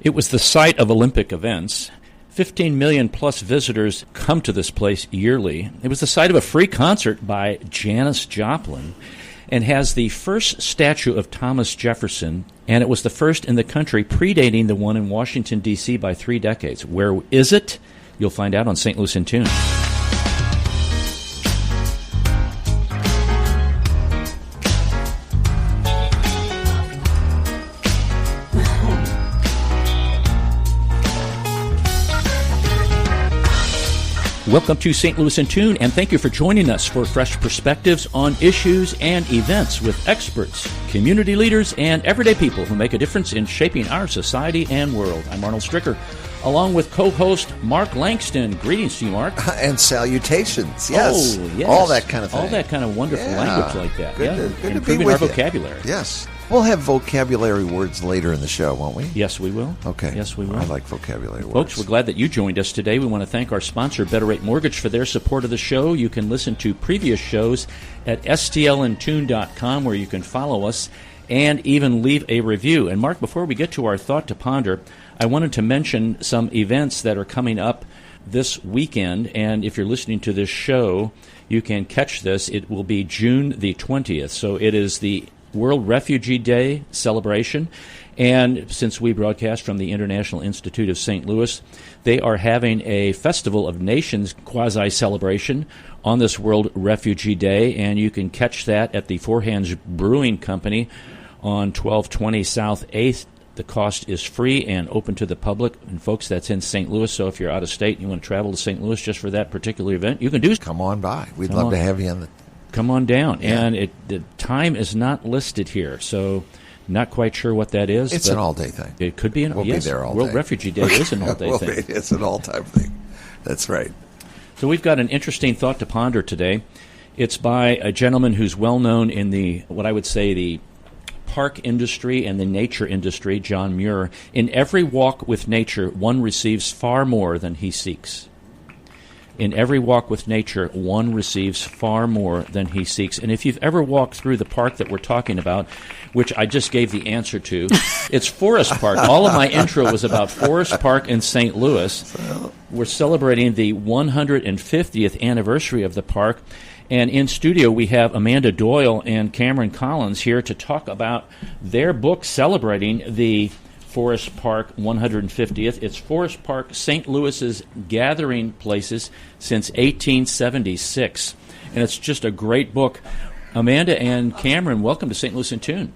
It was the site of Olympic events. 15 million plus visitors come to this place yearly. It was the site of a free concert by Janis Joplin and has the first statue of Thomas Jefferson, and it was the first in the country, predating the one in Washington, D.C. by 3 decades. Where is it? You'll find out on St. Louis in Tune. Welcome to St. Louis in Tune, and thank you for joining us for fresh perspectives on issues and events with experts, community leaders, and everyday people who make a difference in shaping our society and world. I'm Arnold Stricker, along with co-host Mark Langston. Greetings to you, Mark. And salutations, yes. Oh, yes. All that kind of thing. All that kind of wonderful language like that. Good to be Improving with our you. vocabulary. Yes. We'll have vocabulary words later in the show, won't we? Yes, we will. Okay. Yes, we will. I like vocabulary words. Folks, we're glad that you joined us today. We want to thank our sponsor, Better Rate Mortgage, for their support of the show. You can listen to previous shows at stlintune.com, where you can follow us and even leave a review. And Mark, before we get to our thought to ponder, I wanted to mention some events that are coming up this weekend. And if you're listening to this show, you can catch this. It will be June the 20th. So it is the World Refugee Day celebration, and since we broadcast from the International Institute of St. Louis, they are having a Festival of Nations quasi-celebration on this World Refugee Day, and you can catch that at the Four Hands Brewing Company on 1220 South 8th. The cost is free and open to the public, and folks, that's in St. Louis, so if you're out of state and you want to travel to St. Louis just for that particular event, you can do so. Come on by. We'd love to have you on the... Come on down. Yeah. And the time is not listed here, so not quite sure what that is. It's an all-day thing. It could be We'll be there all World day. Refugee Day is an all-day thing. It's an all-time thing. That's right. So we've got an interesting thought to ponder today. It's by a gentleman who's well-known in the, what I would say, the park industry and the nature industry, John Muir. In every walk with nature, one receives far more than he seeks. In every walk with nature, one receives far more than he seeks. And if you've ever walked through the park that we're talking about, which I just gave the answer to, it's Forest Park. All of my intro was about Forest Park in St. Louis. We're celebrating the 150th anniversary of the park. And in studio, we have Amanda Doyle and Cameron Collins here to talk about their book celebrating the Forest Park 150th. It's Forest Park, St. Louis's gathering places since 1876. And it's just a great book. Amanda and Cameron, welcome to St. Louis in Tune.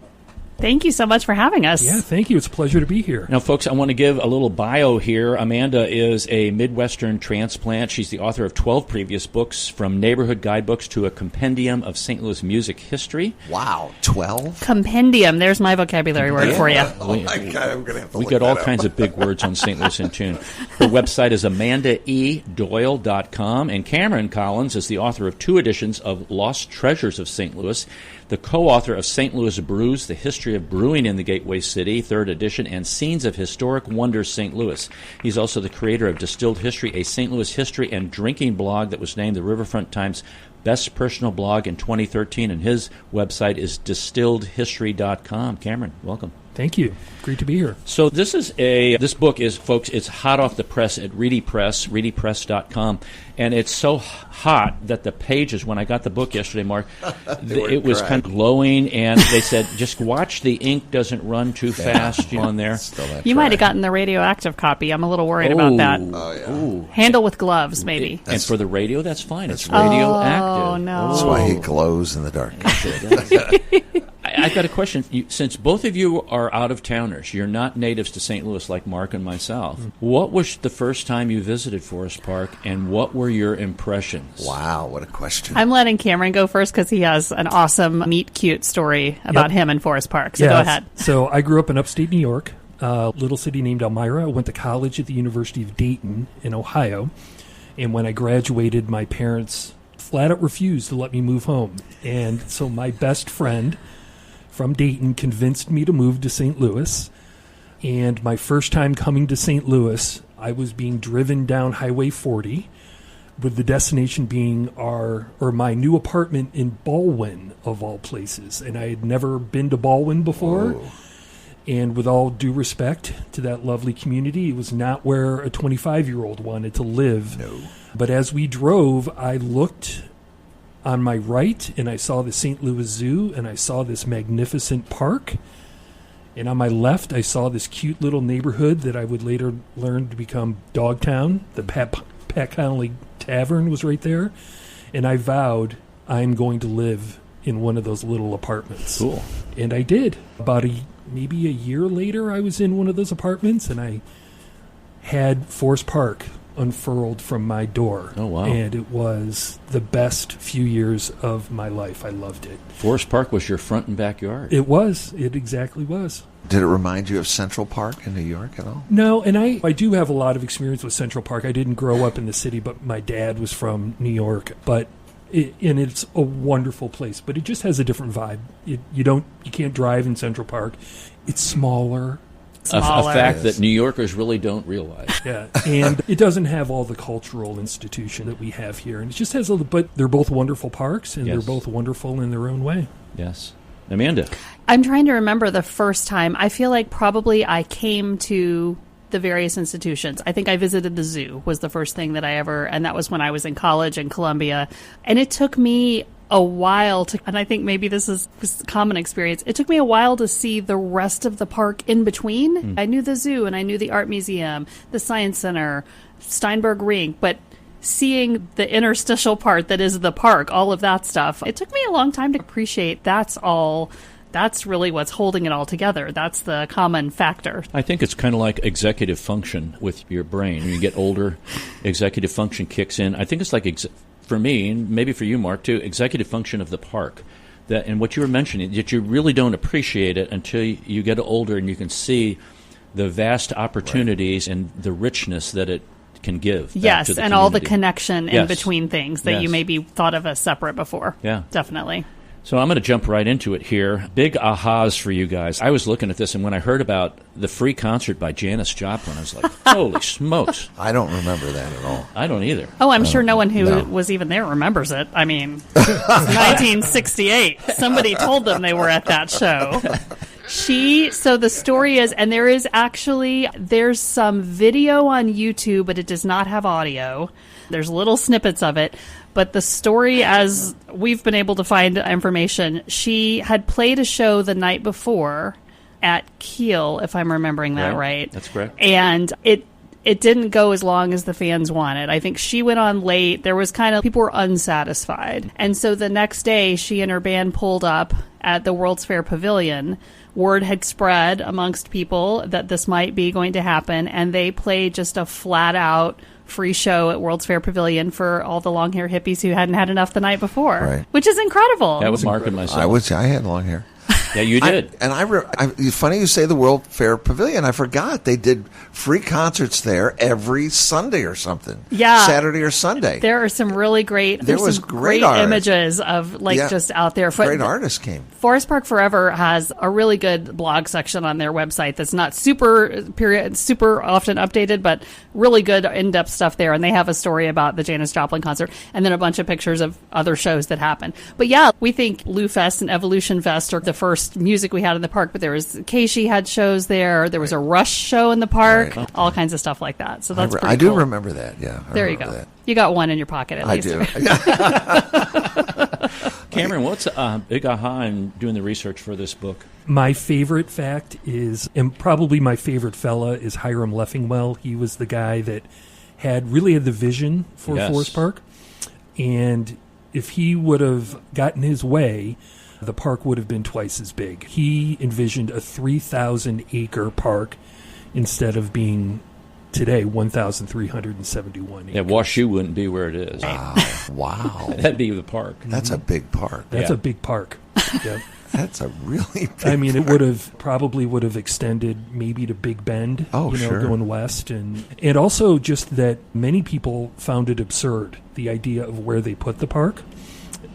Thank you so much for having us. Yeah, thank you. It's a pleasure to be here. Now, folks, I want to give a little bio here. Amanda is a Midwestern transplant. She's the author of 12 previous books, from neighborhood guidebooks to a compendium of St. Louis music history. Wow, 12? Compendium. There's my vocabulary word for you. Oh, my God, I'm going to have to We look got all that up. kinds of big words on St. Louis in Tune. Her website is amandaedoyle.com, and Cameron Collins is the author of 2 editions of Lost Treasures of St. Louis, the co-author of St. Louis Brews, The History of Brewing in the Gateway City, 3rd edition, and Scenes of Historic Wonders, St. Louis. He's also the creator of Distilled History, a St. Louis history and drinking blog that was named the Riverfront Times Best Personal Blog in 2013, and his website is distilledhistory.com. Cameron, welcome. Thank you. Great to be here. So this book is, folks, it's hot off the press at Reedy Press, reedypress.com, and it's so hot that the pages, when I got the book yesterday, Mark, it was kind of glowing, and they said, just watch the ink doesn't run too fast on there. You might have gotten the radioactive copy. I'm a little worried about that. Oh, yeah. Ooh. Handle with gloves, maybe. And for the radio, that's fine. It's radioactive. Oh, no. That's why he glows in the dark. I've got a question. Since both of you are out-of-towners, you're not natives to St. Louis like Mark and myself, what was the first time you visited Forest Park, and what were your impressions? Wow, what a question. I'm letting Cameron go first because he has an awesome meet-cute story about him in Forest Park. So go ahead. So I grew up in upstate New York, a little city named Elmira. I went to college at the University of Dayton in Ohio. And when I graduated, my parents flat out refused to let me move home. And so my best friend from Dayton convinced me to move to St. Louis. And my first time coming to St. Louis, I was being driven down Highway 40, with the destination being my new apartment in Baldwin, of all places. And I had never been to Baldwin before. Whoa. And with all due respect to that lovely community, it was not where a 25-year-old wanted to live. No. But as we drove, I looked on my right, and I saw the St. Louis Zoo, and I saw this magnificent park. And on my left, I saw this cute little neighborhood that I would later learn to become Dogtown. The Pat Connolly Tavern was right there. And I vowed I'm going to live in one of those little apartments. Cool. And I did. About maybe a year later, I was in one of those apartments, and I had Forest Park unfurled from my door. Oh, wow. And it was the best few years of my life. I loved it. Forest Park was your front and backyard. It was. It exactly was. Did it remind you of Central Park in New York at all? No, and I do have a lot of experience with Central Park. I didn't grow up in the city, but my dad was from New York. But and it's a wonderful place, but it just has a different vibe. You can't drive in Central Park. It's smaller. A fact that New Yorkers really don't realize. Yeah, and it doesn't have all the cultural institution that we have here, and it just has but they're both wonderful parks, and Yes. they're both wonderful in their own way. Yes. Amanda. I'm trying to remember the first time. I feel like probably I came to the various institutions. I think I visited the zoo was the first thing that I ever, and that was when I was in college in Columbia. And it took me a while to, and I think maybe this is a common experience, it took me a while to see the rest of the park in between. I knew the zoo and I knew the art museum, the science center, Steinberg Rink, but seeing the interstitial part that is the park, all of that stuff, it took me a long time to appreciate that's really what's holding it all together. That's the common factor. I think it's kind of like executive function with your brain. When you get older, executive function kicks in. I think it's like, for me, and maybe for you, Mark, too, executive function of the park. And what you were mentioning, that you really don't appreciate it until you get older and you can see the vast opportunities and the richness that it can give. Yes, to the and all the community. connection in Yes. between things that you Yes. maybe thought of as separate before. Yeah. Definitely. So I'm going to jump right into it here. Big ahas for you guys. I was looking at this, and when I heard about the free concert by Janis Joplin, I was like, holy smokes. I don't remember that at all. I don't either. Oh, I'm sure no one who no. was even there remembers it. I mean, 1968. Somebody told them they were at that show. So the story is, and there's some video on YouTube, but it does not have audio. There's little snippets of it. But the story, as we've been able to find information, she had played a show the night before at Kiel, if I'm remembering that right. That's correct. And it didn't go as long as the fans wanted. I think she went on late. There was people were unsatisfied. And so the next day, she and her band pulled up at the World's Fair Pavilion. Word had spread amongst people that this might be going to happen, and they played just a flat-out free show at World's Fair Pavilion for all the long-hair hippies who hadn't had enough the night before, Right. which is incredible. That was Mark and myself. I had long hair. Yeah, you did. It's funny you say the World Fair Pavilion. I forgot they did free concerts there every Sunday or something. Yeah. Saturday or Sunday. There are some really great. There was some great great art. images of just out there. Great artists came. Forest Park Forever has a really good blog section on their website that's not super often updated, but really good in-depth stuff there. And they have a story about the Janis Joplin concert and then a bunch of pictures of other shows that happened. But yeah, we think Lou Fest and Evolution Fest are the first music we had in the park, but there was Casey had shows there. There was a Rush show in the park, all kinds of stuff like that. So that's pretty I do cool. remember that. Yeah, There you go. that. You got one in your pocket at I least. do. Cameron, what's a big aha in doing the research for this book? My favorite fact is, and probably my favorite fella, is Hiram Leffingwell. He was the guy that really had the vision for Yes. Forest Park. And if he would have gotten his way, the park would have been twice as big. He envisioned a 3,000-acre park instead of being, today, 1,371 acres. Yeah, WashU wouldn't be where it is. Wow. That'd be the park. That's a big park. That's Yeah. a big park. Yep. That's a really big I mean, it would have extended maybe to Big Bend, Oh, sure. going west. And also just that many people found it absurd, the idea of where they put the park.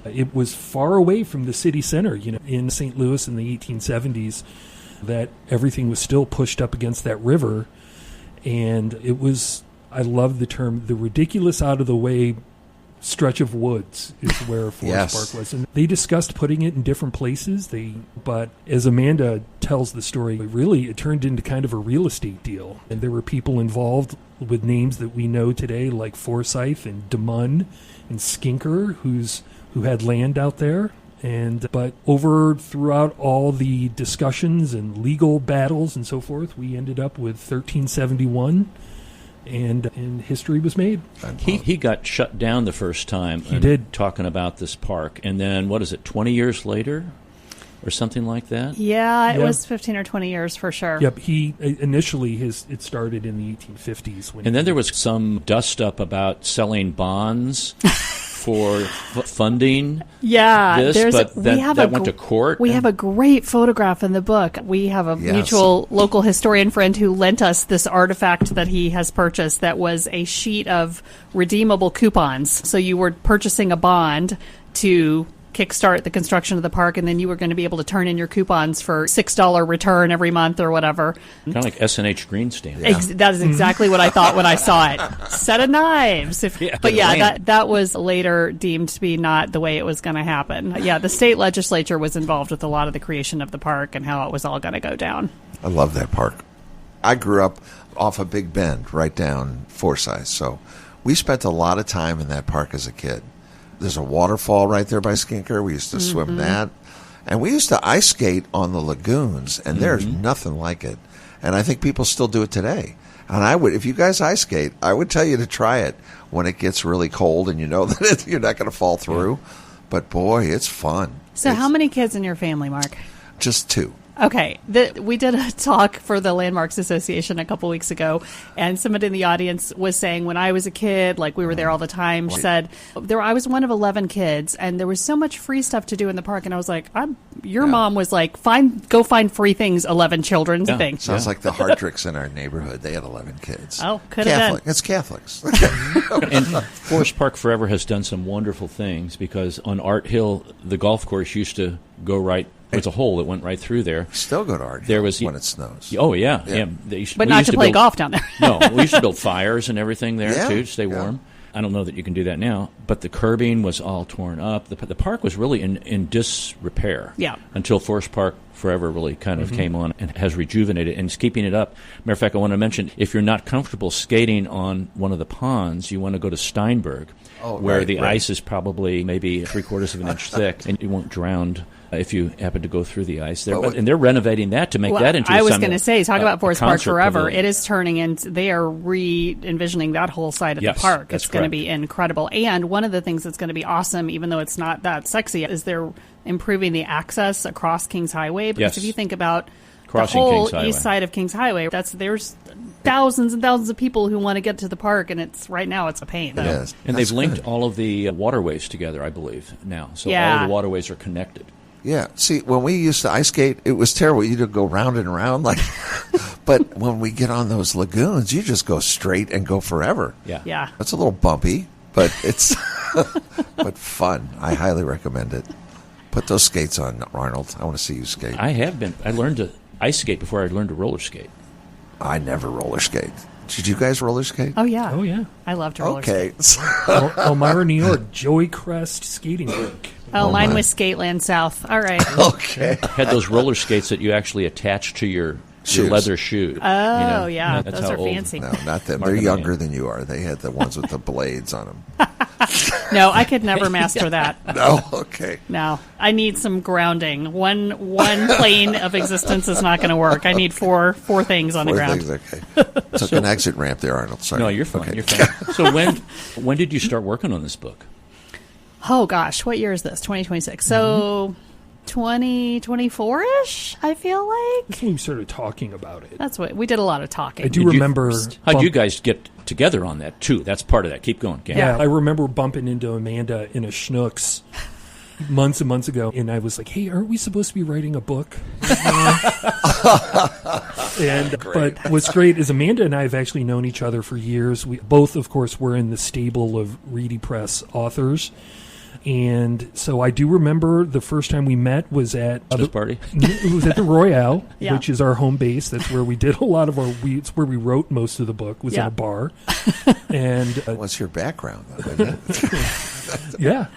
It was far away from the city center, in St. Louis in the 1870s, that everything was still pushed up against that river. And it was, I love the term, the ridiculous out of the way stretch of woods is where Forest Park was. And they discussed putting it in different places. But as Amanda tells the story, it turned into kind of a real estate deal. And there were people involved with names that we know today, like Forsyth and DeMunn and Skinker, who had land out there. But throughout all the discussions and legal battles and so forth, we ended up with 1371. And history was made. He got shut down the first time. He did. Talking about this park. And then, 20 years later? Or something like that? Yeah, it was 15 or 20 years for sure. Yep. It started in the 1850s. And then there was some dust-up about selling bonds for funding. Yeah, that went to court. We have a great photograph in the book. We have a mutual local historian friend who lent us this artifact that he has purchased that was a sheet of redeemable coupons. So you were purchasing a bond to kickstart the construction of the park, and then you were going to be able to turn in your coupons for $6 return every month or whatever. Kind of like S&H green stamp. That is exactly what I thought when I saw it. Set of knives. That was later deemed to be not the way it was going to happen. Yeah, the state legislature was involved with a lot of the creation of the park and how it was all going to go down. I love that park. I grew up off of Big Bend, right down Forsyth, so we spent a lot of time in that park as a kid. There's a waterfall right there by Skinker. We used to swim that. And we used to ice skate on the lagoons, and there's nothing like it. And I think people still do it today. And if you guys ice skate, I would tell you to try it when it gets really cold and you know that you're not going to fall through. But boy, it's fun. So how many kids in your family, Mark? Just 2. Okay, we did a talk for the Landmarks Association a couple weeks ago, and somebody in the audience was saying, when I was a kid, like we were there all the time, said, I was one of 11 kids, and there was so much free stuff to do in the park, and I was like, your mom was like, go find free things, 11 children thing. Sounds like the Hardricks in our neighborhood. They had 11 kids. Oh, could have been. It's Catholics. And Forest Park Forever has done some wonderful things, because on Art Hill, the golf course used to go right. There's a hole that went right through there. Still go to Art Hill when it snows. Oh, yeah. But not to play golf down there. No, we used to build fires and everything there, too, to stay warm. I don't know that you can do that now, but the curbing was all torn up. The park was really in disrepair until Forest Park Forever really kind of came on and has rejuvenated and is keeping it up. Matter of fact, I want to mention, if you're not comfortable skating on one of the ponds, you want to go to Steinberg, where the ice is probably maybe 3/4 of an inch thick, and you won't drown if you happen to go through the ice there. And they're renovating that to make that into I was going to say, talk about Forest Park Forever. Pavilion. It is turning into, they are re-envisioning that whole side of the park. It's going to be incredible. And one of the things that's going to be awesome, even though it's not that sexy, is they're improving the access across Kings Highway. Because if you think about crossing the whole Kings Highway. east side of Kings Highway, there's thousands and thousands of people who want to get to the park, and right now it's a pain. It is. And they've linked all of the waterways together, I believe, now. So all of the waterways are connected. Yeah. See, when we used to ice skate, it was terrible. You'd go round and round, but when we get on those lagoons, you just go straight and go forever. Yeah. It's a little bumpy, but it's but fun. I highly recommend it. Put those skates on, Arnold. I want to see you skate. I have been. I learned to ice skate before I learned to roller skate. I never roller skate. Did you guys roller skate? Oh, yeah. Oh, yeah. I love to roller skate. Elmira, New York, Joey Crest Skating Rink. Mine was Skateland South. All right. Okay. Had those roller skates that you actually attach to your leather shoe. Oh, yeah. That's those are old. fancy. No, not them. They're younger than you are. They had the ones with the blades on them. No, I could never master that. No? Okay. No. I need some grounding. One plane of existence is not going to work. I need four things on the ground. Okay. Took an exit ramp there, Arnold. Sorry. No, you're fine. Okay. You're fine. So when did you start working on this book? Oh, gosh. What year is this? 2026. So 2024-ish, I feel like. That's when we started talking about it. That's what we did. A lot of talking. I do remember. How'd you guys get together on that, too? That's part of that. Keep going, Cam. Yeah, I remember bumping into Amanda in a Schnucks months and months ago, and I was like, hey, aren't we supposed to be writing a book? But what's great is Amanda and I have actually known each other for years. We both, of course, were in the stable of Reedy Press authors. And so I do remember the first time we met was at party. It was at the Royale, Yeah. which is our home base. That's where we did a lot of it's where we wrote most of the book, was in a bar. And What's your background, though? yeah.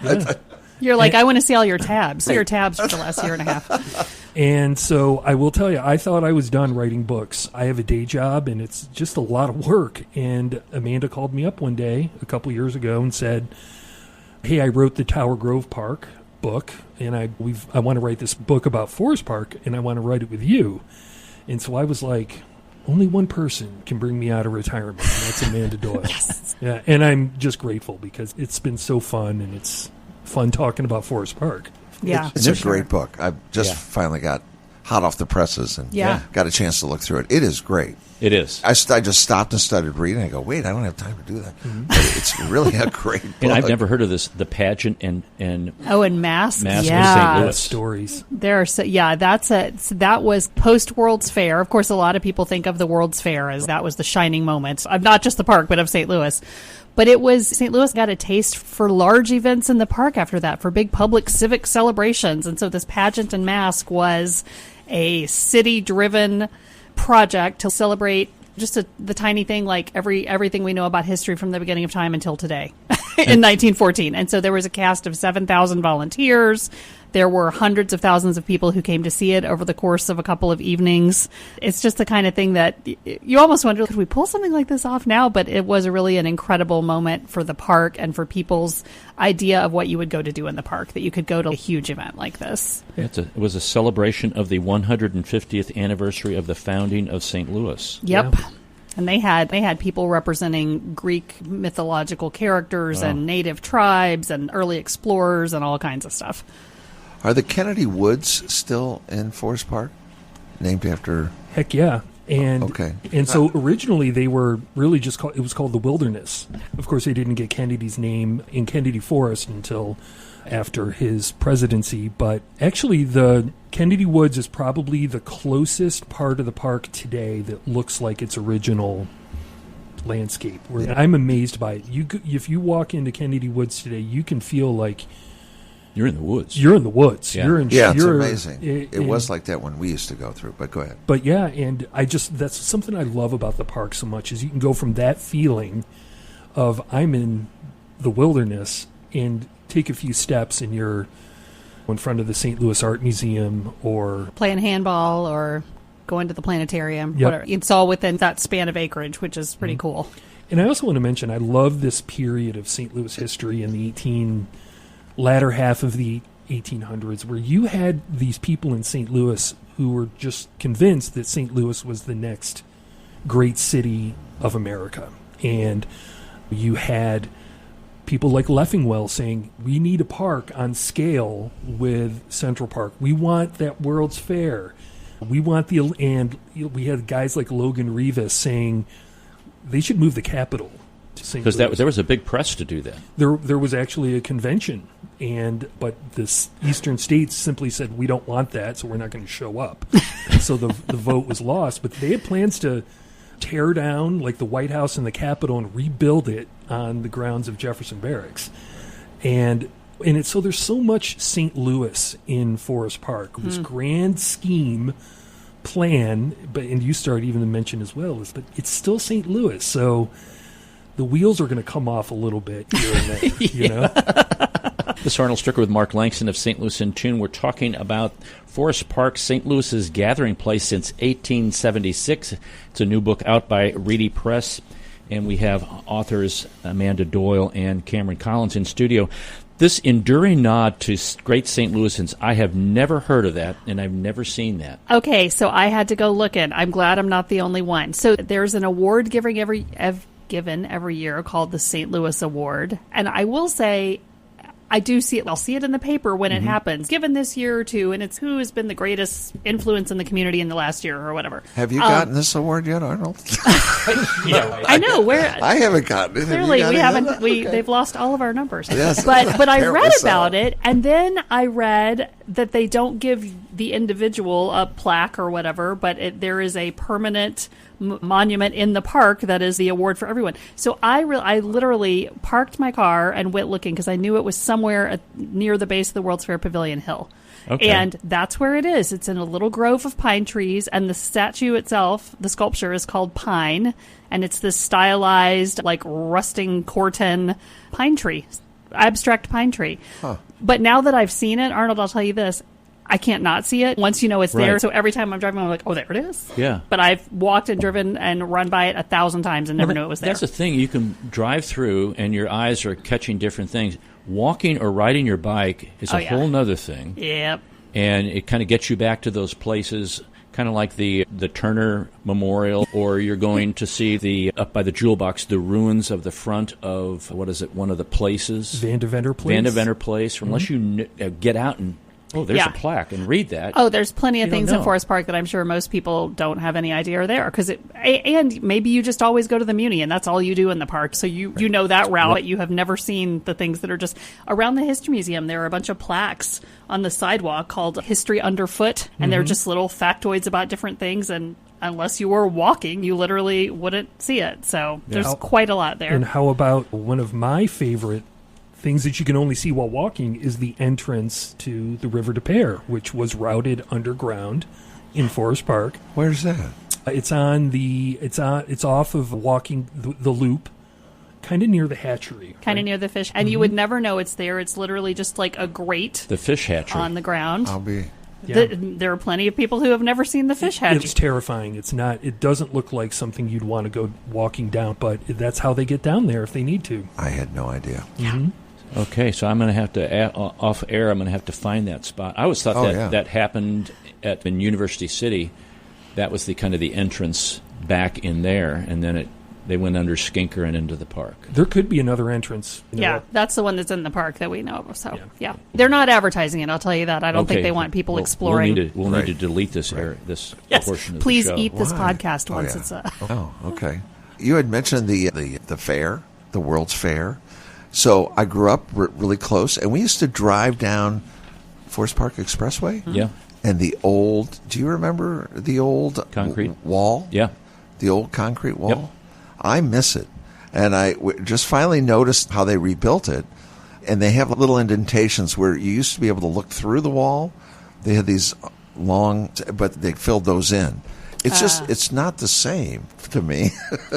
You're like, I want to see all your tabs. Your tabs for the last year and a half. And so I will tell you, I thought I was done writing books. I have a day job, and it's just a lot of work. And Amanda called me up one day a couple years ago and said, hey, I wrote the Tower Grove Park book, and I want to write this book about Forest Park, and I want to write it with you. And so I was like, only one person can bring me out of retirement, and that's Amanda Doyle. Yes. Yeah, and I'm just grateful because it's been so fun, and it's fun talking about Forest Park. Yeah. It's a great book. I just finally got hot off the presses and got a chance to look through it. It is great. It is. I just stopped and started reading. I go, wait, I don't have time to do that. Mm-hmm. But it's really a great book. And I've never heard of this, the Pageant and And Masks. Masks Yeah. of St. Louis. Stories. There are that was post World's Fair. Of course, a lot of people think of the World's Fair as that was the shining moment of not just the park, but of St. Louis. But it was St. Louis got a taste for large events in the park after that, for big public civic celebrations. And so this Pageant and Mask was a city-driven project to celebrate just the tiny thing, like everything we know about history from the beginning of time until today in 1914. And so there was a cast of 7,000 volunteers. There were hundreds of thousands of people who came to see it over the course of a couple of evenings. It's just the kind of thing that you almost wonder, could we pull something like this off now? But it was really an incredible moment for the park and for people's idea of what you would go to do in the park, that you could go to a huge event like this. It was a celebration of the 150th anniversary of the founding of St. Louis. Yep. Yeah. And they had people representing Greek mythological characters and native tribes and early explorers and all kinds of stuff. Are the Kennedy Woods still in Forest Park? Named after... Heck yeah. And okay. And so originally they were really just called, it was called the Wilderness. Of course, they didn't get Kennedy's name in Kennedy Forest until after his presidency. But actually, the Kennedy Woods is probably the closest part of the park today that looks like its original landscape. I'm amazed by it. If you walk into Kennedy Woods today, you can feel like you're in the woods. You're in the woods. Yeah, it's amazing. It was like that when we used to go through, but go ahead. But yeah, and that's something I love about the park so much, is you can go from that feeling of I'm in the wilderness and take a few steps and you're in front of the St. Louis Art Museum or playing handball or going to the planetarium. Yep. Whatever. It's all within that span of acreage, which is pretty cool. And I also want to mention, I love this period of St. Louis history in the latter half of the 1800s, where you had these people in St. Louis who were just convinced that St. Louis was the next great city of America. And you had people like Leffingwell saying, we need a park on scale with Central Park. We want that World's Fair. We want and we had guys like Logan Rivas saying they should move the capital to St. Louis. Because there was a big press to do that. There was actually a convention, but the eastern states simply said, we don't want that, so we're not going to show up. So the vote was lost. But they had plans to tear down like the White House and the Capitol and rebuild it on the grounds of Jefferson Barracks. And so there's so much St. Louis in Forest Park. This grand scheme plan, and you started even to mention as well, but it's still St. Louis. So the wheels are going to come off a little bit here and there, you know? This is Arnold Stricker with Mark Langston of St. Louis in Tune. We're talking about Forest Park, St. Louis's gathering place since 1876. It's a new book out by Reedy Press, and we have authors Amanda Doyle and Cameron Collins in studio. This enduring nod to great St. Louisans, I have never heard of that, and I've never seen that. Okay, so I had to go looking. I'm glad I'm not the only one. So there's an award given every year called the St. Louis Award, and I will say, I do see it. I'll see it in the paper when it happens, given this year or two, and it's who has been the greatest influence in the community in the last year or whatever. Have you gotten this award yet, Arnold? I know. I haven't gotten it. Clearly, we haven't. Okay. They've lost all of our numbers. Yes. But I read about it, and then I read that they don't give the individual, a plaque or whatever, but there is a permanent monument in the park that is the award for everyone. So I literally parked my car and went looking because I knew it was somewhere near the base of the World's Fair Pavilion Hill. Okay. And that's where it is. It's in a little grove of pine trees, and the statue itself, the sculpture, is called Pine, and it's this stylized, like, rusting Corten pine tree, abstract pine tree. Huh. But now that I've seen it, Arnold, I'll tell you this, I can't not see it once you know it's there. Right. So every time I'm driving, I'm like, oh, there it is. Yeah. But I've walked and driven and run by it 1,000 times and never knew it was there. That's the thing. You can drive through, and your eyes are catching different things. Walking or riding your bike is a whole nother thing. Yep. And it kind of gets you back to those places, kind of like the Turner Memorial, or you're going to see up by the Jewel Box, the ruins of the front of, what is it, one of the places? Van de Venter Place. Van de Venter Place. Unless you get out and, there's a plaque, and read that. Oh, there's plenty of You don't things in know. Forest Park that I'm sure most people don't have any idea are there. And maybe you just always go to the Muni, and that's all you do in the park. So you know that route, but you have never seen the things that are just around the History Museum. There are a bunch of plaques on the sidewalk called History Underfoot, and they're just little factoids about different things. And unless you were walking, you literally wouldn't see it. So there's quite a lot there. And how about one of my favorite things that you can only see while walking is the entrance to the River de Pere, which was routed underground in Forest Park. Where's that? It's off of walking the loop, kind of near the hatchery. Kind of near the fish. And you would never know it's there. It's literally just like a grate The fish hatchery. on the ground. I'll be. Yeah. There are plenty of people who have never seen the fish hatchery. It's terrifying. It doesn't look like something you'd want to go walking down, but that's how they get down there if they need to. I had no idea. Mm-hmm. Okay, so I'm going to have to, off air, I'm going to have to find that spot. I always thought that happened in University City. That was the kind of the entrance back in there, and then they went under Skinker and into the park. There could be another entrance. That's the one that's in the park that we know of. So, yeah. They're not advertising it, I'll tell you that. I don't think they want people exploring. We'll need to delete this this portion of please the show. eat this Why? podcast once it's... Oh, okay. You had mentioned the fair, the World's Fair. So I grew up really close, and we used to drive down Forest Park Expressway. Yeah. And do you remember the old concrete wall? Yeah. The old concrete wall? Yep. I miss it. And I just finally noticed how they rebuilt it. And they have little indentations where you used to be able to look through the wall. They had these long, but they filled those in. It's not the same to me.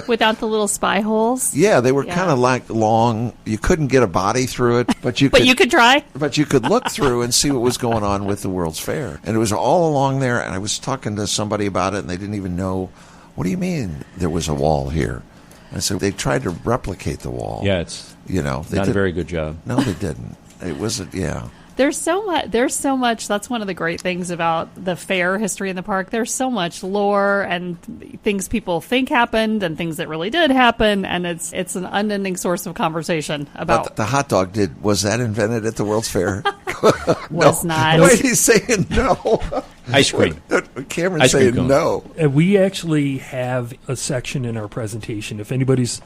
Without the little spy holes? Yeah, they were kind of like long. You couldn't get a body through it, but you could try. But you could look through and see what was going on with the World's Fair. And it was all along there, and I was talking to somebody about it, and they didn't even know, what do you mean there was a wall here? I said, they tried to replicate the wall. Yeah, it's not a very good job. No, they didn't. It wasn't, There's so much. That's one of the great things about the fair history in the park. There's so much lore and things people think happened and things that really did happen, and it's an unending source of conversation about. But the hot dog was that invented at the World's Fair? Was not. Wait, he's saying no. Ice cream. Cameron's saying no. We actually have a section in our presentation. If anybody's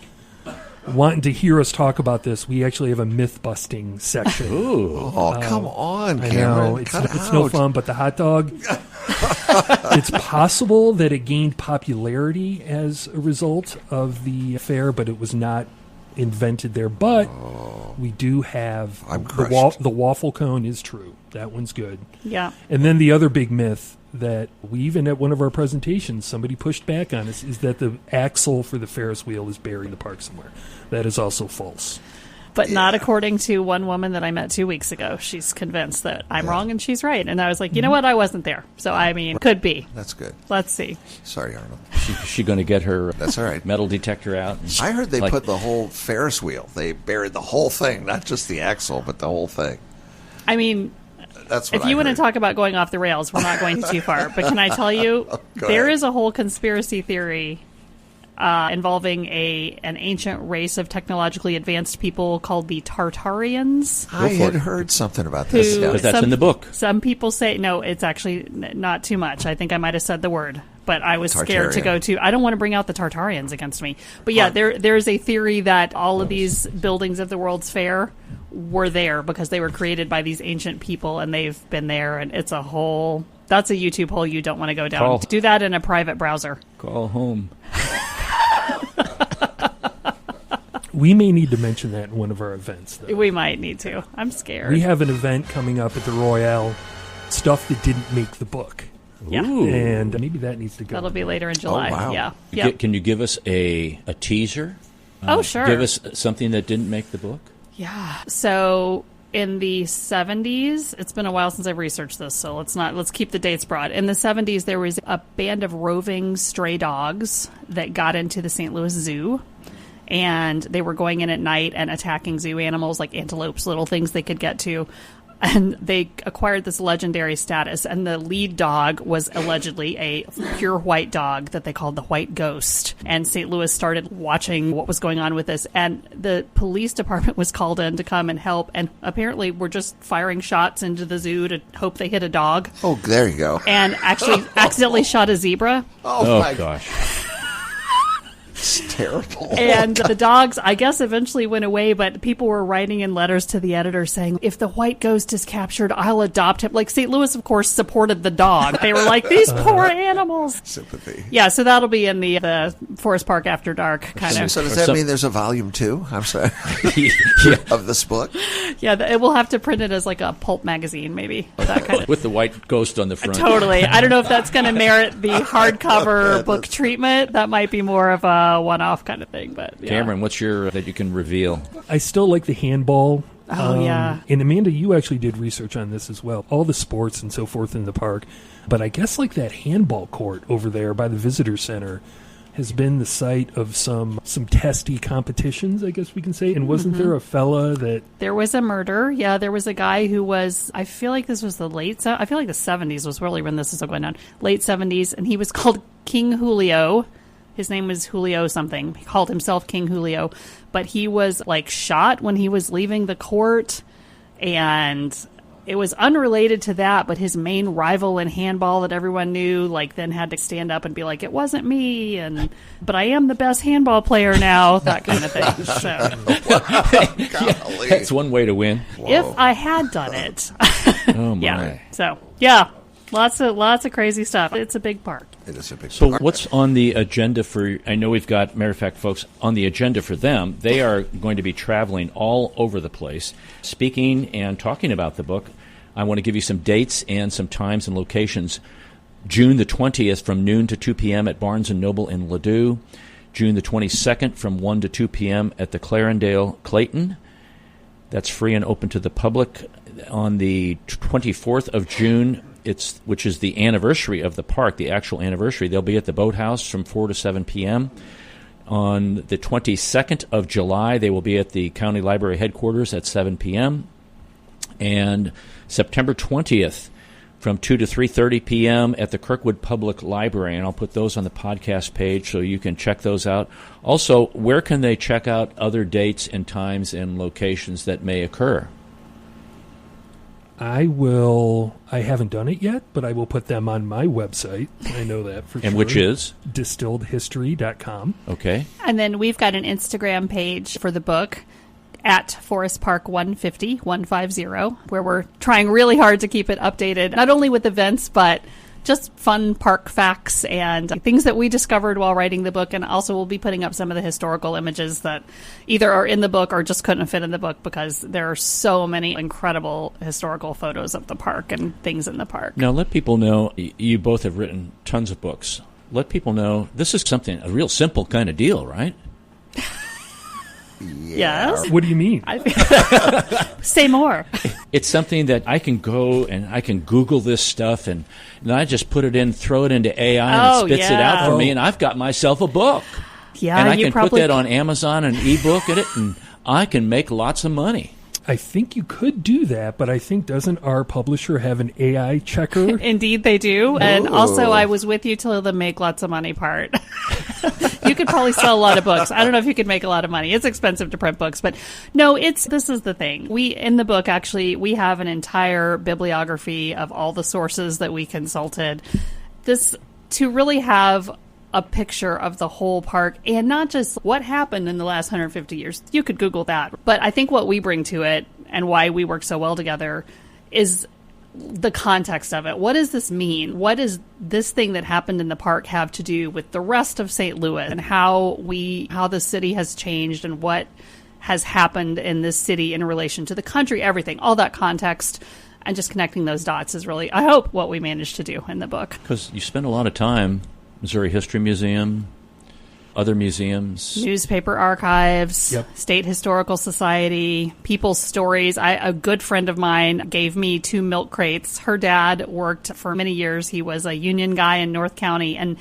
wanting to hear us talk about this, we actually have a myth-busting section. Ooh. Oh, come on, I Cameron. know. It's no fun, but the hot dog, it's possible that it gained popularity as a result of the fair, but it was not invented there. But we do have the waffle cone is true. That one's good. Yeah. And then the other big myth that we even at one of our presentations somebody pushed back on us is that the axle for the Ferris wheel is buried in the park somewhere. That is also false. But not according to one woman that I met 2 weeks ago. She's convinced that I'm wrong and she's right. And I was like, you know what? I wasn't there. So, I mean, could be. That's good. Let's see. Sorry, Arnold. Is she going to get her That's all right. metal detector out? I heard they put the whole Ferris wheel. They buried the whole thing, not just the axle, but the whole thing. I mean, that's what if you want to heard. talk about going off the rails, we're not going too far. But can I tell you, there is a whole conspiracy theory involving an ancient race of technologically advanced people called the Tartarians. I had heard something about this. Because that's in the book. Some people say, no, it's actually not too much. I think I might have said the word, but I was scared to go to. I don't want to bring out the Tartarians against me. But yeah, there's a theory that all of these buildings of the World's Fair were there because they were created by these ancient people and they've been there, and it's a whole that's a YouTube hole you don't want to go down. Do that in a private browser. Call home. We may need to mention that in one of our events, though. We might need to. I'm scared. We have an event coming up at the Royale, stuff that didn't make the book. Yeah. Ooh. And maybe that needs to go. That'll be later in July. wow. Yeah. Yep. Can you give us a teaser? Oh, sure. Give us something that didn't make the book? Yeah. So in the 70s, it's been a while since I've researched this, so let's keep the dates broad. In the 70s, there was a band of roving stray dogs that got into the St. Louis Zoo. And they were going in at night and attacking zoo animals like antelopes, little things they could get to. And they acquired this legendary status. And the lead dog was allegedly a pure white dog that they called the White Ghost. And St. Louis started watching what was going on with this. And the police department was called in to come and help. And apparently were just firing shots into the zoo to hope they hit a dog. Oh, there you go. And actually accidentally shot a zebra. Oh, my gosh. It's terrible. And the dogs, I guess, eventually went away, but people were writing in letters to the editor saying, if the White Ghost is captured, I'll adopt him. Like, St. Louis, of course, supported the dog. They were like, these poor animals. Sympathy. Yeah, so that'll be in the Forest Park After Dark kind of. So does that mean there's a volume 2? I'm sorry. Of this book? Yeah, it will have to print it as like a pulp magazine, maybe. That kind of. With the White Ghost on the front. Totally. I don't know if that's going to merit the hardcover book treatment. That might be more of a one-off kind of thing. But yeah. Cameron, what's your that you can reveal? I still like the handball. Oh, yeah. And Amanda, you actually did research on this as well. All the sports and so forth in the park. But I guess like that handball court over there by the visitor center has been the site of some testy competitions, I guess we can say. And wasn't there a fella that... There was a murder. Yeah, there was a guy who was, I feel like this was the I feel like the 70s was really when this was going on. Late 70s. And he was called King Julio. His name was Julio something. He called himself King Julio. But he was like shot when he was leaving the court. And it was unrelated to that, but his main rival in handball that everyone knew, like, then had to stand up and be like, it wasn't me, but I am the best handball player now, that kind of thing. So, That's one way to win. Whoa. if I had done it. Oh, my. Yeah. So, yeah. Lots of crazy stuff. It's a big park. It is a big So park. what's on the agenda for, I know we've got, matter of fact, folks, on the agenda for them, they are going to be traveling all over the place, speaking and talking about the book. I want to give you some dates and some times and locations. June the 20th from noon to 2 p.m. at Barnes & Noble in Ladue. June the 22nd from 1 to 2 p.m. at the Clarendale Clayton. That's free and open to the public. On the 24th of June, which is the anniversary of the park, the actual anniversary, they'll be at the Boathouse from 4 to 7 p.m. On the 22nd of July, they will be at the County Library headquarters at 7 p.m. And September 20th from 2 to 3:30 p.m. at the Kirkwood Public Library. And I'll put those on the podcast page so you can check those out. Also, where can they check out other dates and times and locations that may occur? I haven't done it yet, but I will put them on my website. I know that for sure. And which is? distilledhistory.com. Okay. And then we've got an Instagram page for the book at Forest Park 150, where we're trying really hard to keep it updated, not only with events, but just fun park facts and things that we discovered while writing the book. And also we'll be putting up some of the historical images that either are in the book or just couldn't fit in the book because there are so many incredible historical photos of the park and things in the park. Now, let people know, you both have written tons of books. Let people know this is a real simple kind of deal, right? Yes. What do you mean? Say more. It's something that I can go and I can Google this stuff and I just put it in, throw it into AI and it spits it out for me, and I've got myself a book. Yeah, and I you can put that on Amazon and ebook it, and I can make lots of money. I think you could do that, but I think doesn't our publisher have an AI checker? Indeed they do. And also I was with you till the make lots of money part. You could probably sell a lot of books. I don't know if you could make a lot of money. It's expensive to print books, but no, this is the thing. In the book, actually, we have an entire bibliography of all the sources that we consulted. To really have a picture of the whole park and not just what happened in the last 150 years. You could Google that. But I think what we bring to it and why we work so well together is the context of it. What does this mean? What does this thing that happened in the park have to do with the rest of St. Louis, and how the city has changed, and what has happened in this city in relation to the country, everything, all that context, and just connecting those dots is really, I hope, what we managed to do in the book. Because you spend a lot of time, Missouri History Museum, other museums, newspaper archives, Yep. State Historical Society, people's stories. A good friend of mine gave me 2 milk crates. Her dad worked for many years. He was a union guy in North County, and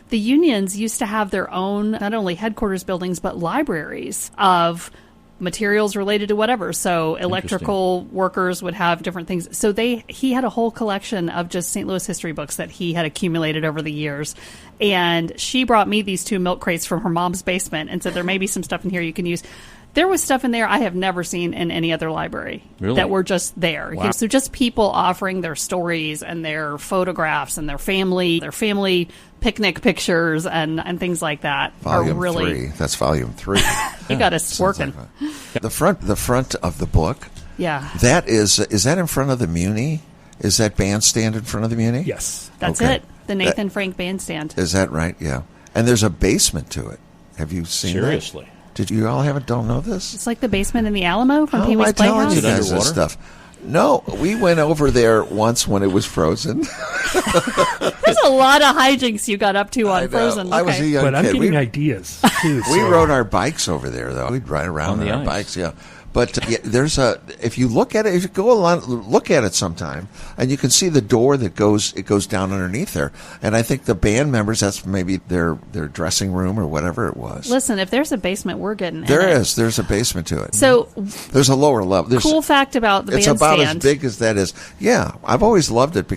the unions used to have their own, not only headquarters buildings, but libraries of materials related to whatever. So electrical workers would have different things. So he had a whole collection of just St. Louis history books that he had accumulated over the years. And she brought me these 2 milk crates from her mom's basement and said, there may be some stuff in here you can use. There was stuff in there I have never seen in any other library that were just there. Wow. So just people offering their stories and their photographs and their family picnic pictures and things like that. Volume are really 3. That's volume 3. You got us working. The front of the book. Yeah. That is that in front of the Muni? Is that bandstand in front of the Muni? Yes. That's Okay. it. The Nathan Frank Bandstand. Is that right? Yeah. And there's a basement to it. Have you seen seriously. that? Did you all don't know this? It's like the basement in the Alamo from How Pee am I Wee's telling Playhouse. you guys Underwater? this stuff? No, we went over there once when it was frozen. There's a lot of hijinks you got up to I on know. Frozen. I was a young But I'm kid. getting We- ideas, too. We so- rode our bikes over there, though. We'd ride around On on the our ice. bikes, yeah. But there's if you look at it, if you go along, look at it sometime, and you can see the door that goes down underneath there. And I think the band members, that's maybe their dressing room or whatever it was. Listen, if there's a basement, we're getting There in it. is. There's a basement to it. So, There's a lower level. There's, cool fact about the it's bandstand. about as big as that is. Yeah, I've always loved it.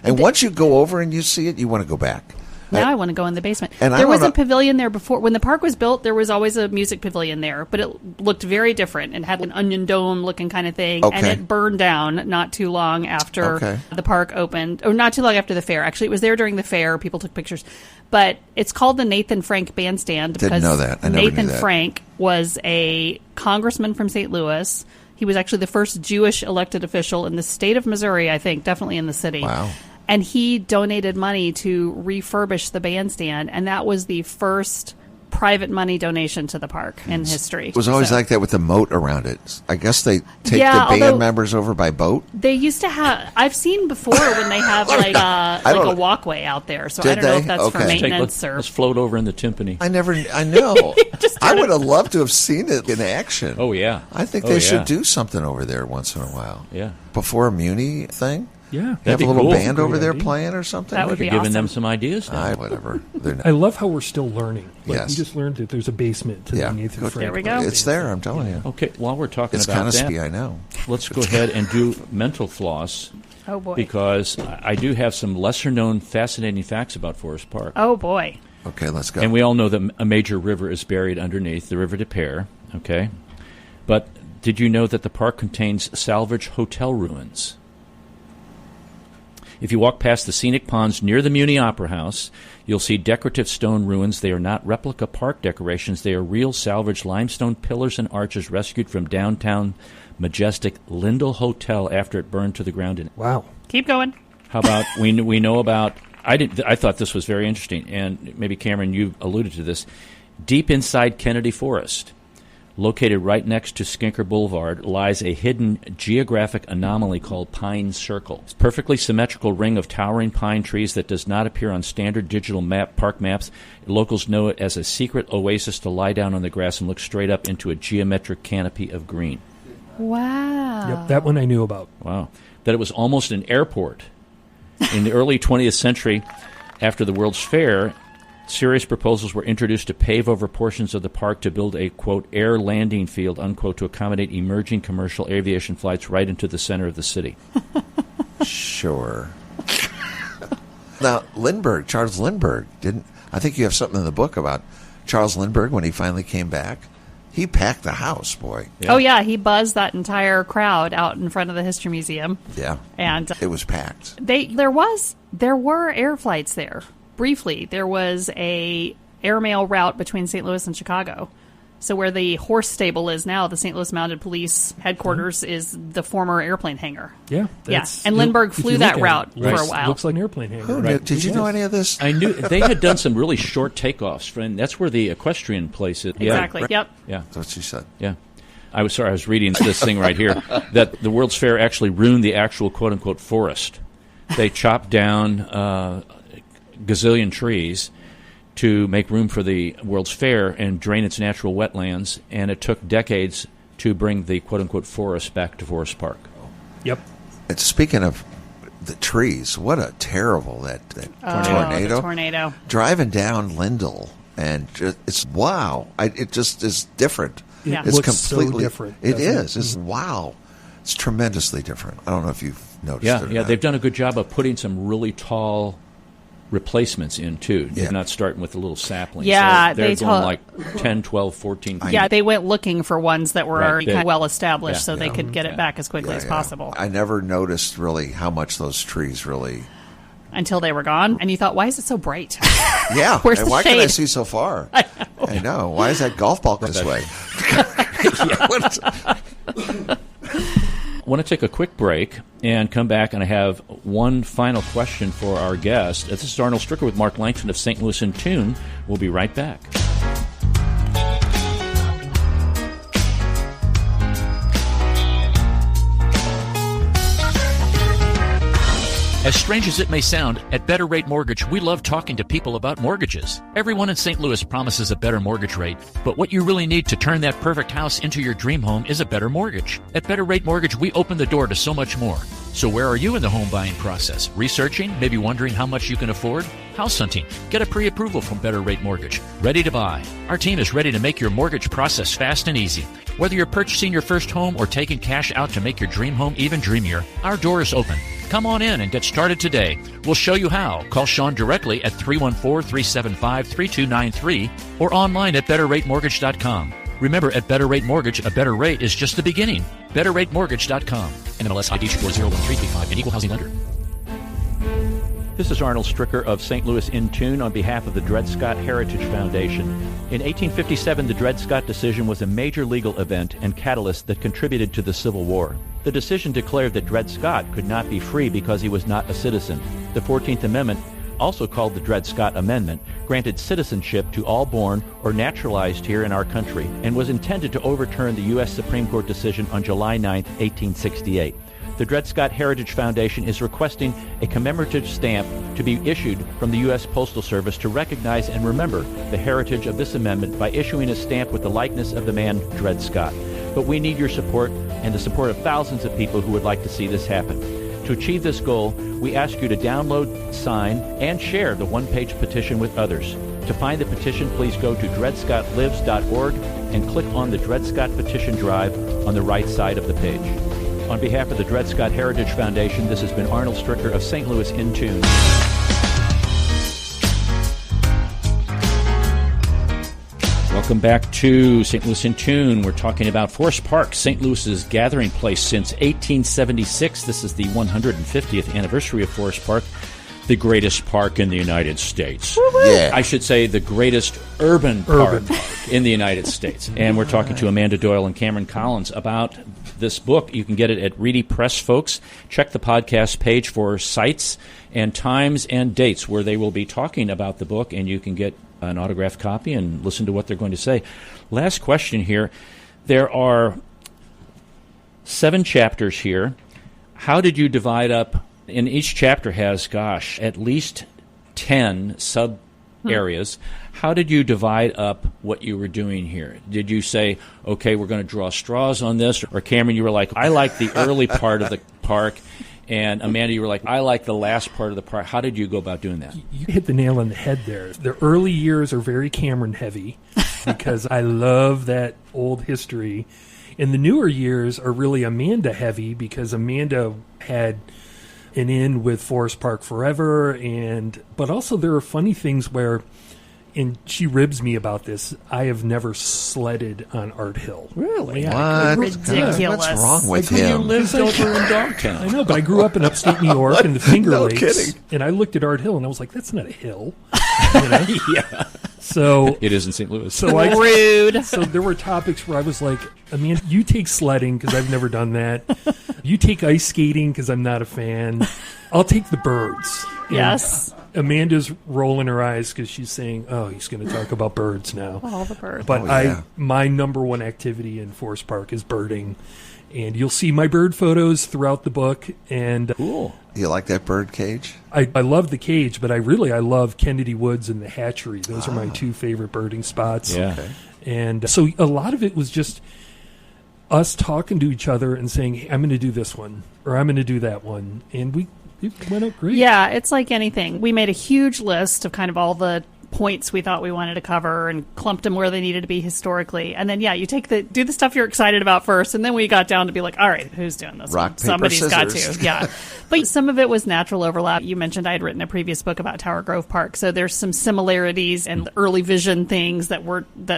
And once you go over and you see it, you want to go back. Now I want to go in the basement. And I There was a wanna- pavilion there before. When the park was built, there was always a music pavilion there, but it looked very different and had an onion dome looking kind of thing. Okay. And it burned down not too long after Okay. the park opened, or not too long after the fair. Actually, it was there during the fair. People took pictures. But it's called the Nathan Frank Bandstand Didn't because know that. I never knew Nathan that. Frank was a congressman from St. Louis. He was actually the first Jewish elected official in the state of Missouri, I think, definitely in the city. Wow. And he donated money to refurbish the bandstand, and that was the first private money donation to the park in history. It was always So, like that with the moat around it. I guess they take Yeah, the band although- members over by boat. they used to have. I've seen before when they have like a don't- walkway out there. So Did I don't know they? if that's for Okay. maintenance or. Let's float over in the timpani. I know. I would have loved to have seen it in action. Oh, yeah. I think Oh, they yeah. should do something over there once in a while. Yeah. Before a Muni thing. Yeah. Have That'd a be little cool. band over Great there idea. playing or something. That would You're be giving them awesome. some ideas now. Whatever. They're not- I love how we're still learning. Like, Yes. we just learned that there's a basement to Yeah. the Nathan Good. Frank. There we go. It's there. I'm telling you. Okay, while we're talking It's about kind of that, spee. I know. let's go ahead and do mental floss Oh boy. because I do have some lesser-known fascinating facts about Forest Park. Oh boy. Okay, let's go. And we all know that a major river is buried underneath, the River de Pere, okay? But did you know that the park contains salvage hotel ruins? If you walk past the scenic ponds near the Muni Opera House, you'll see decorative stone ruins. They are not replica park decorations. They are real salvaged limestone pillars and arches rescued from downtown majestic Lindell Hotel after it burned to the ground in Wow. Keep going. How about we know about? I thought this was very interesting, and maybe Cameron, you alluded to this. Deep inside Kennedy Forest, located right next to Skinker Boulevard, lies a hidden geographic anomaly called Pine Circle. It's a perfectly symmetrical ring of towering pine trees that does not appear on standard digital park maps. Locals know it as a secret oasis to lie down on the grass and look straight up into a geometric canopy of green. Wow. Yep, that one I knew about. Wow. That it was almost an airport. In the early 20th century, after the World's Fair, serious proposals were introduced to pave over portions of the park to build a, quote, air landing field, unquote, to accommodate emerging commercial aviation flights right into the center of the city. Sure. Now, Charles Lindbergh, I think you have something in the book about Charles Lindbergh when he finally came back. He packed the house, boy. Yeah. Oh yeah, he buzzed that entire crowd out in front of the History Museum. Yeah. And It was packed. there were air flights there. Briefly, there was a airmail route between St. Louis and Chicago. So where the horse stable is now, the St. Louis Mounted Police headquarters is the former airplane hangar. Yeah. And Lindbergh flew that route for a while. Looks like an airplane hangar. Who knew? Did you know any of this? I knew they had done some really short takeoffs, and that's where the equestrian place is. Exactly. Yep. Yeah. That's what she said. Yeah. I was reading this thing right here, that the World's Fair actually ruined the actual quote-unquote forest. They chopped down gazillion trees to make room for the World's Fair and drain its natural wetlands, and it took decades to bring the quote-unquote forest back to Forest Park. Yep. And speaking of the trees, what a terrible that tornado. The tornado. Driving down Lindell, and it's wow. It just is different. Yeah. It's looks completely so different. It is. It's wow. It's tremendously different. I don't know if you've noticed it. or Yeah, not. they've done a good job of putting some really tall replacements in, too. They're Yeah. not starting with the little saplings. Yeah, they're they going like 10, 12, 14 feet. Yeah, they went looking for ones that were Right. already kind of well established, Yeah. so they could get it back as quickly as possible. I never noticed really how much those trees really. Until they were gone, and you thought, why is it so bright? Yeah. Where's and the why can I shade? see so far? I know. Why is that golf ball this way? I want to take a quick break and come back, and I have one final question for our guest. This is Arnold Stricker with Mark Langford of St. Louis in Tune. We'll be right back. As strange as it may sound, at Better Rate Mortgage, we love talking to people about mortgages. Everyone in St. Louis promises a better mortgage rate, but what you really need to turn that perfect house into your dream home is a better mortgage. At Better Rate Mortgage, we open the door to so much more. So where are you in the home buying process? Researching? Maybe wondering how much you can afford? House hunting? Get a pre-approval from Better Rate Mortgage. Ready to buy. Our team is ready to make your mortgage process fast and easy. Whether you're purchasing your first home or taking cash out to make your dream home even dreamier, our door is open. Come on in and get started today. We'll show you how. Call Sean directly at 314-375-3293 or online at betterratemortgage.com. Remember, at Better Rate Mortgage, a better rate is just the beginning. BetterRateMortgage.com. NMLS ID 4011335, an equal housing lender. This is Arnold Stricker of St. Louis in Tune on behalf of the Dred Scott Heritage Foundation. In 1857, the Dred Scott decision was a major legal event and catalyst that contributed to the Civil War. The decision declared that Dred Scott could not be free because he was not a citizen. The 14th Amendment, also called the Dred Scott Amendment, granted citizenship to all born or naturalized here in our country and was intended to overturn the U.S. Supreme Court decision on July 9, 1868. The Dred Scott Heritage Foundation is requesting a commemorative stamp to be issued from the U.S. Postal Service to recognize and remember the heritage of this amendment by issuing a stamp with the likeness of the man Dred Scott. But we need your support and the support of thousands of people who would like to see this happen. To achieve this goal, we ask you to download, sign, and share the one-page petition with others. To find the petition, please go to dredscottlives.org and click on the Dred Scott Petition Drive on the right side of the page. On behalf of the Dred Scott Heritage Foundation, this has been Arnold Stricker of St. Louis in Tune. Welcome back to St. Louis in Tune. We're talking about Forest Park, St. Louis's gathering place since 1876. This is the 150th anniversary of Forest Park, the greatest park in the United States. Yeah. I should say the greatest urban park in the United States. And we're talking to Amanda Doyle and Cameron Collins about this book. You can get it at Reedy Press, folks. Check the podcast page for sites and times and dates where they will be talking about the book, and you can get an autographed copy and listen to what they're going to say. Last question here. There are 7 chapters here. How did you divide up? And each chapter has, at least 10 sub-areas. How did you divide up what you were doing here? Did you say, okay, we're going to draw straws on this? Or Cameron, you were like, I like the early part of the park. And Amanda, you were like, I like the last part of the park. How did you go about doing that? You hit the nail on the head there. The early years are very Cameron heavy because I love that old history. And the newer years are really Amanda heavy because Amanda had an in with Forest Park Forever. But also there are funny things where, and she ribs me about this, I have never sledded on Art Hill. Really? Yeah. What? Ridiculous. What's wrong with You him? lived over in Dogtown. I know, but I grew up in upstate New York in the Finger No Lakes. kidding. And I looked at Art Hill and I was like, that's not a hill. You know? Yeah. So It is in St. Louis. Rude. So there were topics where I was like, Amanda, you take sledding because I've never done that. You take ice skating because I'm not a fan. I'll take the birds. And Yes. Amanda's rolling her eyes because she's saying, "Oh, he's going to talk about birds now." All the birds. But Oh, yeah. my number one activity in Forest Park is birding, and you'll see my bird photos throughout the book. And Cool. You like that bird cage? I love the cage, but I love Kennedy Woods and the hatchery. Those are my two favorite birding spots. Yeah. Okay. And so a lot of it was just us talking to each other and saying, hey, I'm going to do this one, or I'm going to do that one. And it went out great. Yeah, it's like anything. We made a huge list of kind of all the points we thought we wanted to cover and clumped them where they needed to be historically. And then, you do the stuff you're excited about first. And then we got down to be like, all right, who's doing this? Rock, one? paper, Somebody's got scissors. to. Yeah. But some of it was natural overlap. You mentioned I had written a previous book about Tower Grove Park. So there's some similarities and early vision things that